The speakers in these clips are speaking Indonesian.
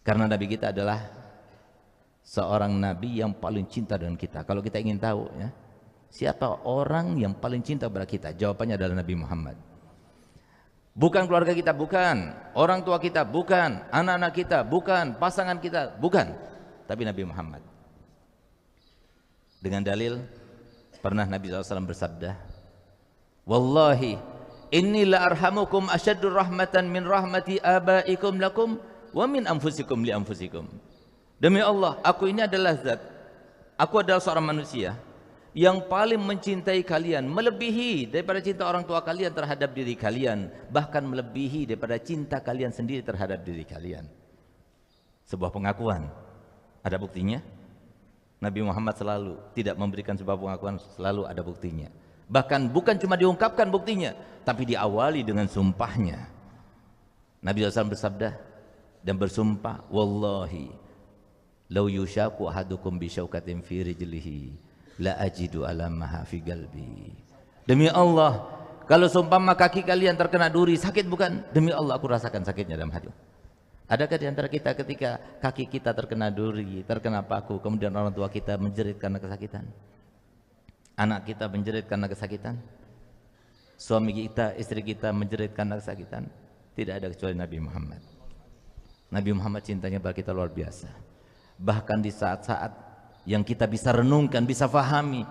Karena Nabi kita adalah seorang Nabi yang paling cinta dengan kita. Kalau kita ingin tahu ya, siapa orang yang paling cinta kepada kita, jawabannya adalah Nabi Muhammad. Bukan keluarga kita, bukan orang tua kita, bukan anak-anak kita, bukan pasangan kita, bukan, tapi Nabi Muhammad. Dengan dalil, pernah Nabi SAW bersabda, wallahi inni la arhamukum asyaddur rahmatan min rahmati abaikum lakum wa min anfusikum li anfusikum. Demi Allah, aku ini adalah zat, aku adalah seorang manusia yang paling mencintai kalian, melebihi daripada cinta orang tua kalian terhadap diri kalian, bahkan melebihi daripada cinta kalian sendiri terhadap diri kalian. Sebuah pengakuan, ada buktinya. Nabi Muhammad selalu tidak memberikan sebuah pengakuan, selalu ada buktinya. Bahkan bukan cuma diungkapkan buktinya, tapi diawali dengan sumpahnya. Nabi SAW bersabda dan bersumpah, wallahi law yushaku ahadukum bi syaukatin fi rijlihi la ajidu alamaha fi qalbi. Demi Allah, kalau seumpama kaki kalian terkena duri, sakit bukan? Demi Allah, aku rasakan sakitnya dalam hati. Adakah di antara kita ketika kaki kita terkena duri, terkena paku, kemudian orang tua kita menjerit karena kesakitan? Anak kita menjerit karena kesakitan? Suami kita, istri kita menjerit karena kesakitan? Tidak ada kecuali Nabi Muhammad. Nabi Muhammad cintanya bagi kita luar biasa. Bahkan di saat-saat yang kita bisa renungkan, bisa fahami,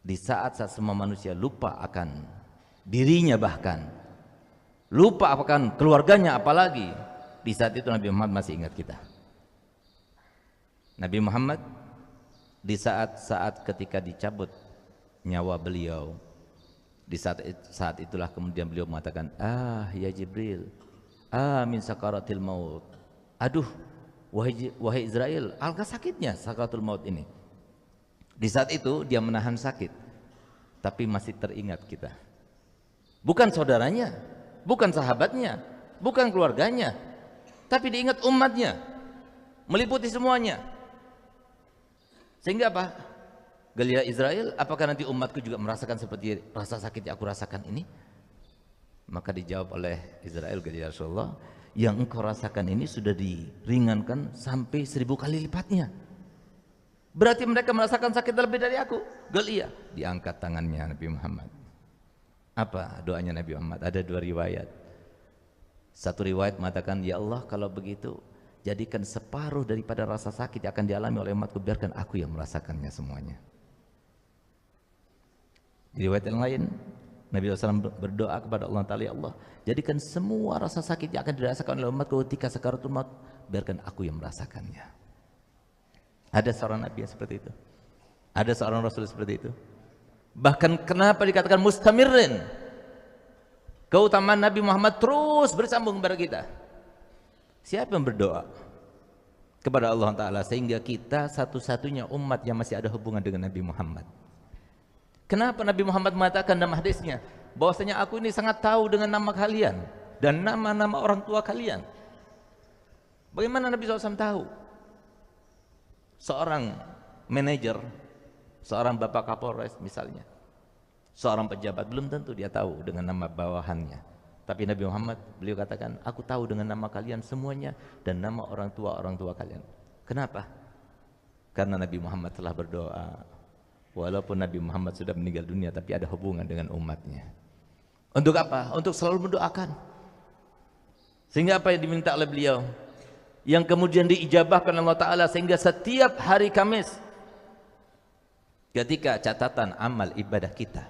di saat-saat semua manusia lupa akan dirinya, bahkan lupa akan keluarganya, apalagi di saat itu Nabi Muhammad masih ingat kita. Nabi Muhammad di saat-saat ketika dicabut nyawa beliau, di saat itulah kemudian beliau mengatakan, ah ya Jibril, min sakaratil maut. Aduh, wahai Israel, alangkah sakitnya sakaratul maut ini. Di saat itu dia menahan sakit, tapi masih teringat kita. Bukan saudaranya, bukan sahabatnya, bukan keluarganya, tapi diingat umatnya, meliputi semuanya. Sehingga apa? Gelia Israel, apakah nanti umatku juga merasakan seperti rasa sakit yang aku rasakan ini? Maka dijawab oleh Israel, gelia Rasulullah, yang engkau rasakan ini sudah diringankan sampai 1000 kali lipatnya. Berarti mereka merasakan sakit lebih dari aku. Gelia, diangkat tangannya Nabi Muhammad. Apa doanya Nabi Muhammad? Ada 2 riwayat. Satu riwayat mengatakan, ya Allah, kalau begitu jadikan separuh daripada rasa sakit yang akan dialami oleh umatku, biarkan aku yang merasakannya semuanya. Di riwayat yang lain, Nabi SAW berdoa kepada Allah Ta'ala, ya Allah, jadikan semua rasa sakit yang akan dirasakan oleh umatku ketika sakaratul maut, biarkan aku yang merasakannya. Ada seorang Nabi yang seperti itu. Ada seorang Rasul seperti itu. Bahkan kenapa dikatakan mustamirin? Keutamaan Nabi Muhammad terus bersambung kepada kita. Siapa yang berdoa kepada Allah Ta'ala sehingga kita satu-satunya umat yang masih ada hubungan dengan Nabi Muhammad? Kenapa Nabi Muhammad mengatakan dalam hadisnya bahwasanya aku ini sangat tahu dengan nama kalian dan nama-nama orang tua kalian? Bagaimana Nabi SAW tahu? Seorang manajer, seorang bapak Kapolres misalnya, seorang pejabat, belum tentu dia tahu dengan nama bawahannya. Tapi Nabi Muhammad, beliau katakan, aku tahu dengan nama kalian semuanya dan nama orang tua kalian. Kenapa? Karena Nabi Muhammad telah berdoa. Walaupun Nabi Muhammad sudah meninggal dunia, tapi ada hubungan dengan umatnya. Untuk apa? Untuk selalu mendoakan. Sehingga apa yang diminta oleh beliau, yang kemudian diijabahkan Allah Ta'ala, sehingga setiap hari Kamis ketika catatan amal ibadah kita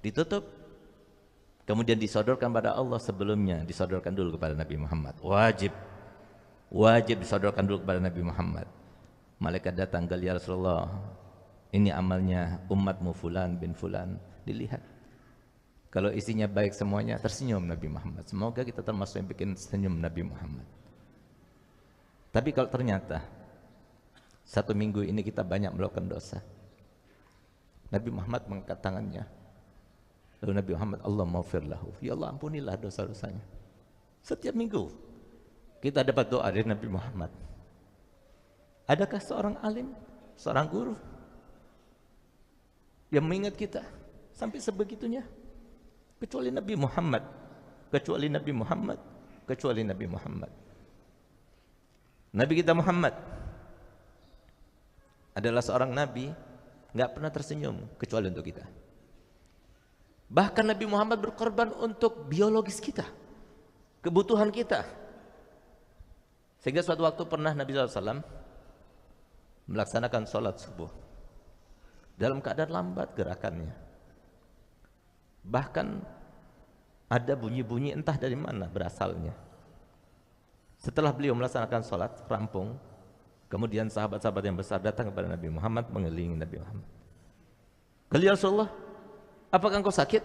ditutup, kemudian disodorkan pada Allah, sebelumnya disodorkan dulu kepada Nabi Muhammad. Wajib disodorkan dulu kepada Nabi Muhammad. Malaikat datang, ya Rasulullah, ini amalnya umatmu fulan bin fulan, dilihat. Kalau isinya baik semuanya, tersenyum Nabi Muhammad. Semoga kita termasuk yang bikin senyum Nabi Muhammad. Tapi kalau ternyata 1 minggu ini kita banyak melakukan dosa, Nabi Muhammad mengangkat tangannya. Lalu Nabi Muhammad, Allah maghfir lahu, ya Allah ampunilah dosa-dosanya. Setiap minggu kita dapat doa dari Nabi Muhammad. Adakah seorang alim, seorang guru yang mengingat kita sampai sebegitunya? Kecuali Nabi Muhammad, kecuali Nabi Muhammad, kecuali Nabi Muhammad. Nabi kita Muhammad adalah seorang nabi, nggak pernah tersenyum kecuali untuk kita. Bahkan Nabi Muhammad berkorban untuk biologis kita, kebutuhan kita. Sehingga suatu waktu pernah Nabi SAW melaksanakan sholat subuh dalam keadaan lambat gerakannya. Bahkan ada bunyi-bunyi entah dari mana berasalnya. Setelah beliau melaksanakan sholat rampung, kemudian sahabat-sahabat yang besar datang kepada Nabi Muhammad, mengelilingi Nabi Muhammad. "Ya Rasulullah, apakah engkau sakit?"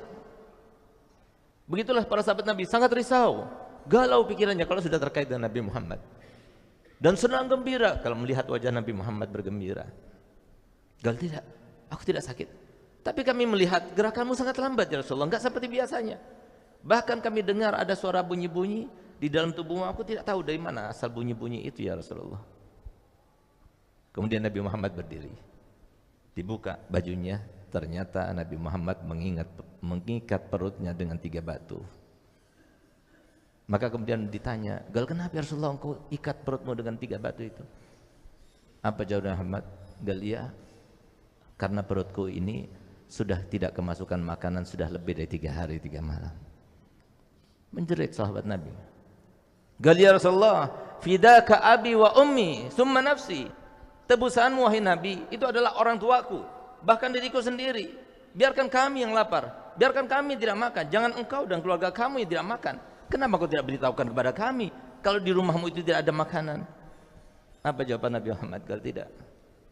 Begitulah para sahabat Nabi, sangat risau, galau pikirannya kalau sudah terkait dengan Nabi Muhammad, dan senang gembira kalau melihat wajah Nabi Muhammad bergembira. "Tidak, aku tidak sakit. Tapi kami melihat gerakanmu sangat lambat ya Rasulullah, enggak seperti biasanya. Bahkan kami dengar ada suara bunyi-bunyi di dalam tubuhmu, aku tidak tahu dari mana asal bunyi-bunyi itu ya Rasulullah." Kemudian Nabi Muhammad berdiri, dibuka bajunya, ternyata Nabi Muhammad mengikat perutnya dengan 3 batu. Maka kemudian ditanya, "Kenapa ya Rasulullah engkau ikat perutmu dengan 3 batu itu?" Apa jawab Muhammad? "Iya, karena perutku ini sudah tidak kemasukan makanan sudah lebih dari 3 hari 3 malam." Menjerit sahabat Nabi. "Ya Rasulullah, fidaka abi wa ummi summa nafsi." Tebusanmu wahai Nabi, itu adalah orang tuaku, bahkan diriku sendiri. Biarkan kami yang lapar, biarkan kami tidak makan, jangan engkau dan keluarga kamu yang tidak makan. Kenapa kau tidak beritahukan kepada kami kalau di rumahmu itu tidak ada makanan? Apa jawaban Nabi Muhammad?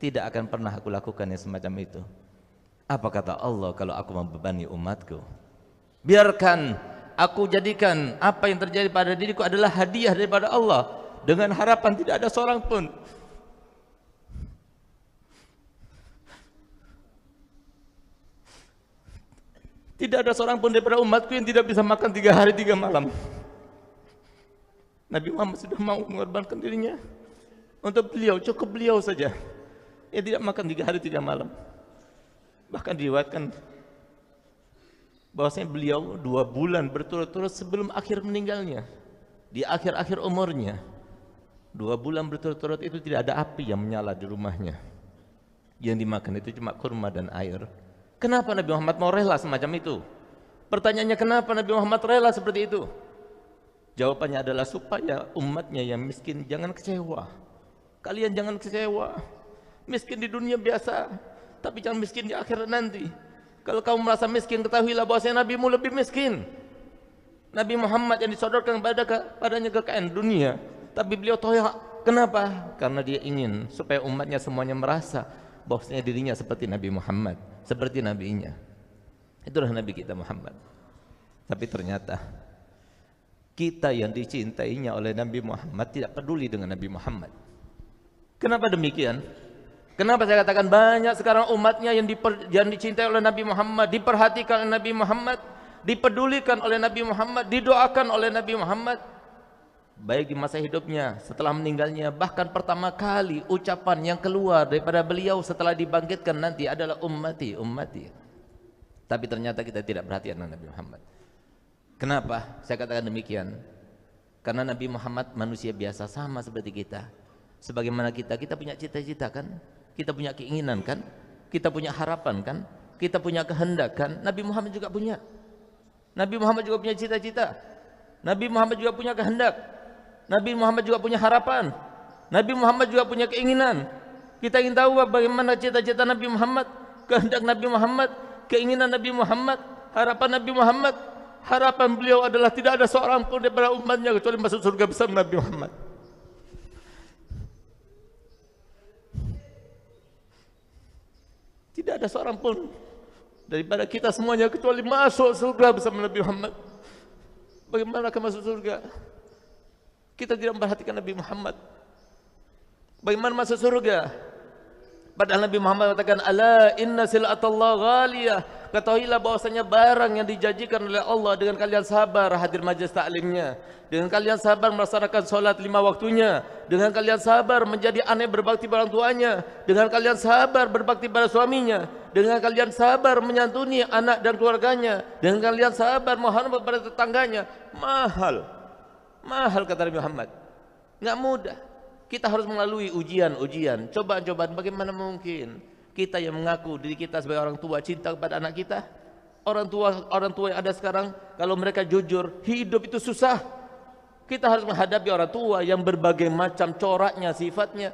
Tidak akan pernah aku lakukan yang semacam itu. Apa kata Allah kalau aku membebani umatku? Biarkan aku jadikan apa yang terjadi pada diriku adalah hadiah daripada Allah, dengan harapan tidak ada seorang pun daripada umatku yang tidak bisa makan 3 hari 3 malam. Nabi Muhammad sudah mau mengorbankan dirinya untuk beliau, cukup beliau saja yang tidak makan 3 hari 3 malam. Bahkan diriwayatkan bahwasanya beliau 2 bulan berturut-turut sebelum akhir meninggalnya, di akhir-akhir umurnya, 2 bulan berturut-turut itu tidak ada api yang menyala di rumahnya. Yang dimakan itu cuma kurma dan air. Kenapa Nabi Muhammad mau rela semacam itu? Pertanyaannya, kenapa Nabi Muhammad rela seperti itu? Jawabannya adalah supaya umatnya yang miskin jangan kecewa. Kalian jangan kecewa. Miskin di dunia biasa, tapi jangan miskin di akhirat nanti. Kalau kamu merasa miskin, ketahuilah bahwasanya Nabimu lebih miskin. Nabi Muhammad yang disodorkan padanya kekayaan dunia, tapi beliau toya. Kenapa? Karena dia ingin supaya umatnya semuanya merasa bahwasanya dirinya seperti Nabi Muhammad, seperti nabinya. Itulah Nabi kita Muhammad. Tapi ternyata kita yang dicintainya oleh Nabi Muhammad tidak peduli dengan Nabi Muhammad. Kenapa demikian? Kenapa saya katakan banyak sekarang umatnya yang dicintai oleh Nabi Muhammad, diperhatikan oleh Nabi Muhammad, dipedulikan oleh Nabi Muhammad, didoakan oleh Nabi Muhammad, baik di masa hidupnya, setelah meninggalnya. Bahkan pertama kali ucapan yang keluar daripada beliau setelah dibangkitkan nanti adalah ummati, ummati. Tapi ternyata kita tidak perhatian dengan Nabi Muhammad. Kenapa saya katakan demikian? Karena Nabi Muhammad manusia biasa sama seperti kita. Sebagaimana kita punya cita-cita kan? Kita punya keinginan kan? Kita punya harapan kan? Kita punya kehendak kan? Nabi Muhammad juga punya. Nabi Muhammad juga punya cita-cita. Nabi Muhammad juga punya kehendak. Nabi Muhammad juga punya harapan. Nabi Muhammad juga punya keinginan. Kita ingin tahu bagaimana cita-cita Nabi Muhammad, kehendak Nabi Muhammad, keinginan Nabi Muhammad, harapan Nabi Muhammad. Harapan beliau adalah tidak ada seorang pun daripada umatnya kecuali masuk surga bersama Nabi Muhammad. Tidak ada seorang pun daripada kita semuanya kecuali masuk surga bersama Nabi Muhammad. Bagaimana akan masuk surga? Kita tidak memperhatikan Nabi Muhammad. Bagaimana masuk surga? Padahal Nabi Muhammad katakan, "Ala inna sil'atallah ghaliyah." Ketahuilah bahwasanya barang yang dijanjikan oleh Allah dengan kalian sabar hadir majlis taklimnya, dengan kalian sabar melaksanakan solat 5 waktunya, dengan kalian sabar menjadi anak berbakti pada orang tuanya, dengan kalian sabar berbakti pada suaminya, dengan kalian sabar menyantuni anak dan keluarganya, dengan kalian sabar menghormat pada tetangganya. Mahal kata Nabi Muhammad, nggak mudah. Kita harus melalui ujian-ujian, cobaan-cobaan. Bagaimana mungkin kita yang mengaku diri kita sebagai orang tua cinta kepada anak kita? Orang tua yang ada sekarang, kalau mereka jujur, hidup itu susah. Kita harus menghadapi orang tua yang berbagai macam coraknya, sifatnya.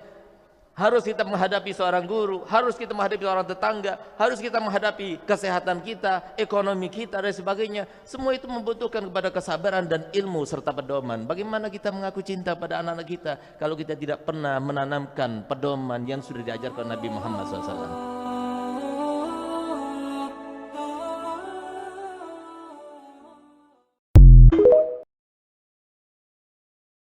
Harus kita menghadapi seorang guru, harus kita menghadapi seorang tetangga, harus kita menghadapi kesehatan kita, ekonomi kita dan sebagainya. Semua itu membutuhkan kepada kesabaran dan ilmu serta pedoman. Bagaimana kita mengaku cinta pada anak-anak kita kalau kita tidak pernah menanamkan pedoman yang sudah diajarkan Nabi Muhammad SAW.